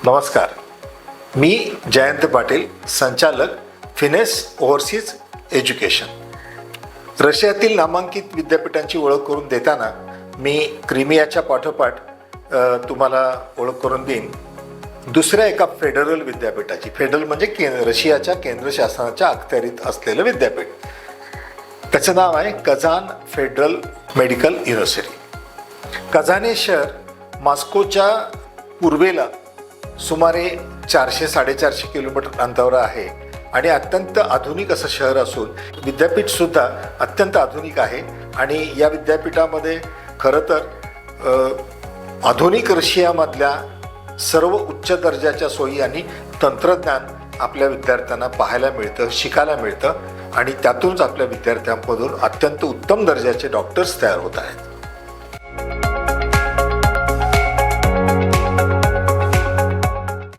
नमस्कार, मी जयंत पाटील, संचालक finesse overseas education. रशियातील नामांकित विद्यापीठांची ओळख करून देताना मी क्रिमियाच्या पाठोपाठ तुम्हाला ओळख करून देईन दुसऱ्या एका फेडरल विद्यापीठाची. फेडरल म्हणजे रशियाच्या केंद्र शासनाच्या अखत्यारीत असलेलं विद्यापीठ. त्याचं नाव आहे Kazan federal medical university. Kazan हे शहर मॉस्कोच्या पूर्वेला सुमारे 400-450 किलोमीटर अंतरावर आहे आणि अत्यंत आधुनिक असं शहर असून विद्यापीठसुद्धा अत्यंत आधुनिक आहे. आणि या विद्यापीठामध्ये खरं तर आधुनिक रशियामधल्या सर्व उच्च दर्जाच्या सोयी आणि तंत्रज्ञान आपल्या विद्यार्थ्यांना पाहायला मिळतं, शिकायला मिळतं आणि त्यातूनच आपल्या विद्यार्थ्यांमधून अत्यंत उत्तम दर्जाचे डॉक्टर्स तयार होत आहेत.